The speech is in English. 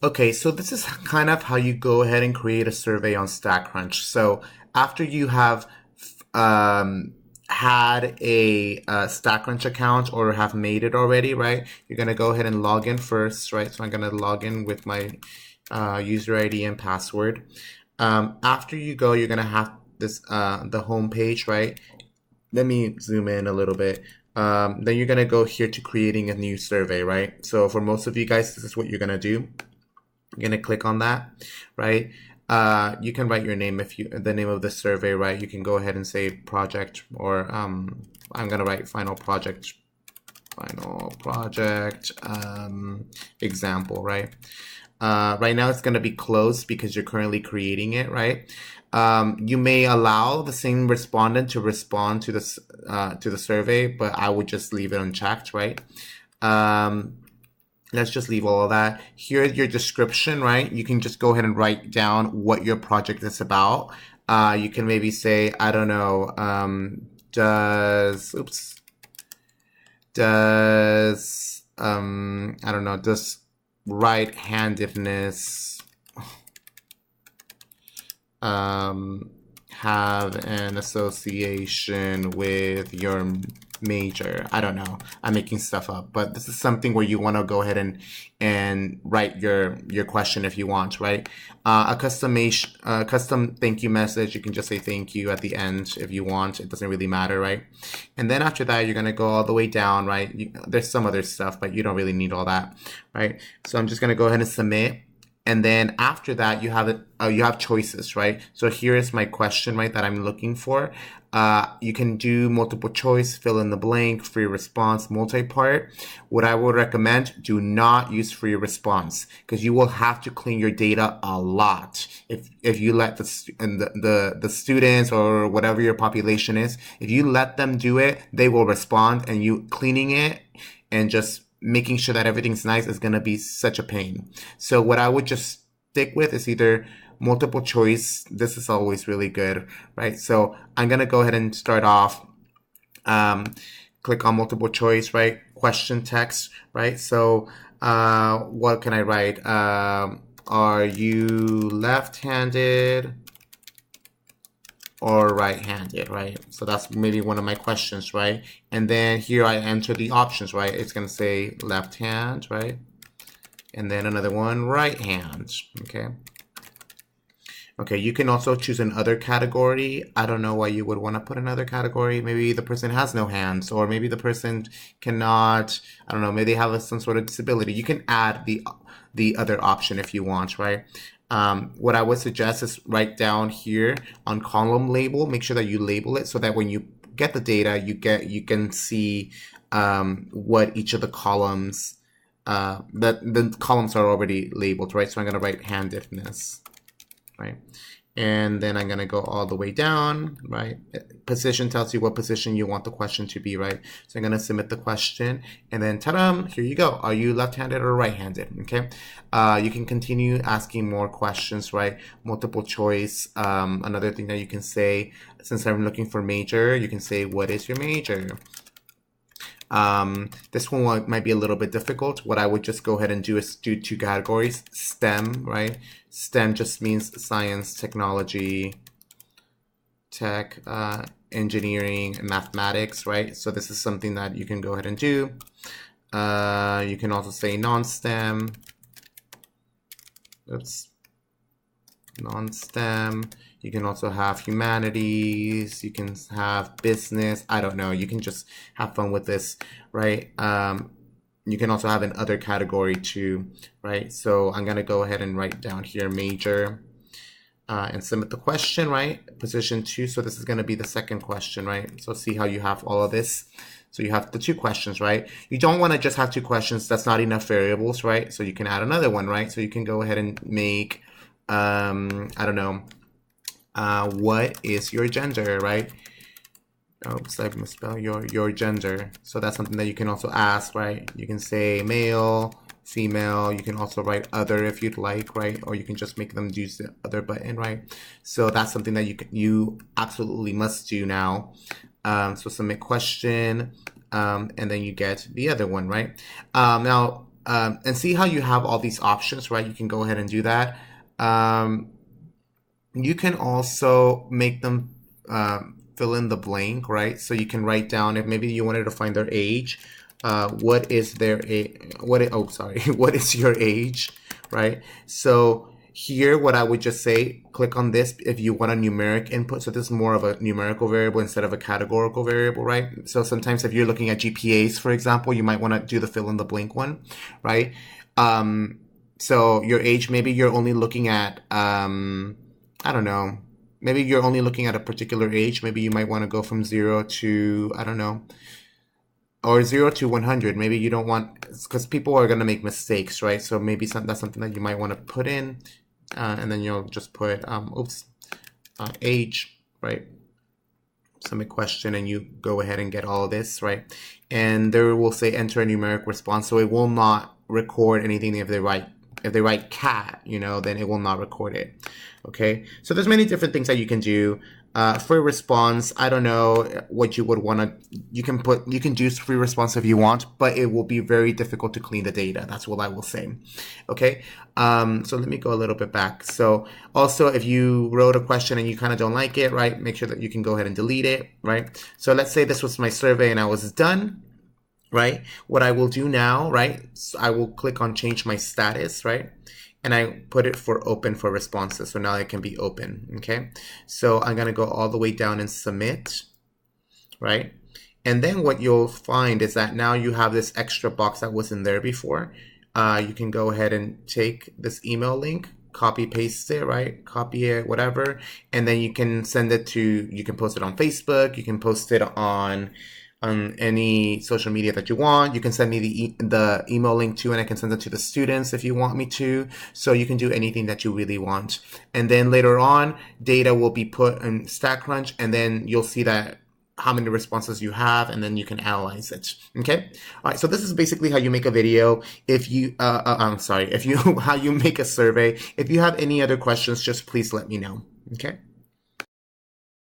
Okay, so this is kind of how you go ahead and create a survey on Statcrunch. So after you have had a Statcrunch account or have made it already, right? You're gonna go ahead and log in first, right? So I'm gonna log in with my user ID and password. After you go, you're gonna have this the home page, right? Let me zoom in a little bit. Then you're gonna go here to creating a new survey, right? So for most of you guys, this is what you're gonna do. You're gonna click on that, right? You can write your name if you the name of the survey, right? You can go ahead and say project, or I'm gonna write final project example, right? Right now it's going to be closed because you're currently creating it, right? You may allow the same respondent to respond to the survey, but I would just leave it unchecked, right? Let's just leave all of that. Here's your description, right? You can just go ahead and write down what your project is about. You can maybe say, I don't know, I don't know, does right-handedness have an association with your major? I don't know. I'm making stuff up, but this is something where you want to go ahead and write your question if you want, right? A custom thank you message. You can just say thank you at the end if you want. It doesn't really matter, right? And then after that, you're gonna go all the way down, right? There's some other stuff, but you don't really need all that, right? So I'm just gonna go ahead and submit. And then after that, you have choices, right? So here is my question, right, that I'm looking for. You can do multiple choice, fill in the blank, free response, multi-part. What I would recommend, do not use free response, because you will have to clean your data a lot. If you let the students or whatever your population is, if you let them do it, they will respond, and you cleaning it and just making sure that everything's nice is going to be such a pain. So what I would just stick with is either multiple choice. This is always really good, right? So I'm going to go ahead and start off, click on multiple choice, right? Question text, right? So what can I write? Are you left-handed or right-handed, right? So that's maybe one of my questions, right? And then here I enter the options, right? It's gonna say left hand, right? And then another one, right hand, okay? Okay, you can also choose another category. I don't know why you would want to put another category. Maybe the person has no hands, or maybe the person cannot, I don't know, maybe they have some sort of disability. You can add the other option if you want, right? What I would suggest is write down here on column label, make sure that you label it so that when you get the data, you can see what each of the columns, the columns are already labeled, right? So I'm going to write handedness, right? And then I'm going to go all the way down, right? Position tells you what position you want the question to be, right? So I'm going to submit the question, and then ta-da, here you go. Are you left-handed or right-handed? Okay. You can continue asking more questions, right? Multiple choice. Another thing that you can say, since I'm looking for major, you can say, what is your major? This one might be a little bit difficult. What I would just go ahead and do is do two categories. STEM, right? STEM just means science, technology, tech, engineering, and mathematics, right? So this is something that you can go ahead and do. You can also say non-STEM. Oops. Non-STEM. You can also have humanities. You can have business. I don't know. You can just have fun with this, right? You can also have an other category too, right? So I'm going to go ahead and write down here major and submit the question, right? Position 2. So this is going to be the second question, right? So see how you have all of this. So you have the two questions, right? You don't want to just have two questions. That's not enough variables, right? So you can add another one, right? So you can go ahead and make, I don't know, what is your gender, right? Oops, I misspelled your gender. So that's something that you can also ask, right? You can say male, female. You can also write other if you'd like, right? Or you can just make them use the other button, right? So that's something that you absolutely must do now. So submit question, and then you get the other one, right? Now, and see how you have all these options, right? You can go ahead and do that. You can also make them fill in the blank, right? So you can write down, if maybe you wanted to find their age, what is their age? What is your age, right? So here, what I would just say, click on this if you want a numeric input. So this is more of a numerical variable instead of a categorical variable, right? So sometimes if you're looking at GPAs, for example, you might want to do the fill in the blank one, right? So your age, maybe you're only looking at, I don't know, maybe you're only looking at a particular age. Maybe you might want to go from 0 to, I don't know, or 0 to 100. Maybe you don't want, because people are going to make mistakes, right? So maybe that's something that you might want to put in, and then you'll just put, age, right? Submit question, and you go ahead and get all of this, right? And there will say enter a numeric response, so it will not record anything if they write cat, then it will not record it. Okay, so there's many different things that you can do. Free response, I don't know what you would want to, you can do free response if you want, but it will be very difficult to clean the data. That's what I will say. Okay, so let me go a little bit back. So also, if you wrote a question and you kind of don't like it, right, make sure that you can go ahead and delete it, right? So let's say this was my survey and I was done, right? What I will do now, right, so I will click on change my status, right? And I put it for open for responses. So now it can be open, okay? So I'm gonna go all the way down and submit, right? And then what you'll find is that now you have this extra box that wasn't there before. You can go ahead and take this email link, copy paste it, right? Copy it, whatever. And then you can send it to, you can post it on Facebook, you can post it on any social media that you want. You can send me the email link too, and I can send it to the students if you want me to. So you can do anything that you really want. And then later on, data will be put in Statcrunch, and then you'll see that how many responses you have, and then you can analyze it. Okay. All right. So this is basically how you make a video. If you, how you make a survey. If you have any other questions, just please let me know. Okay.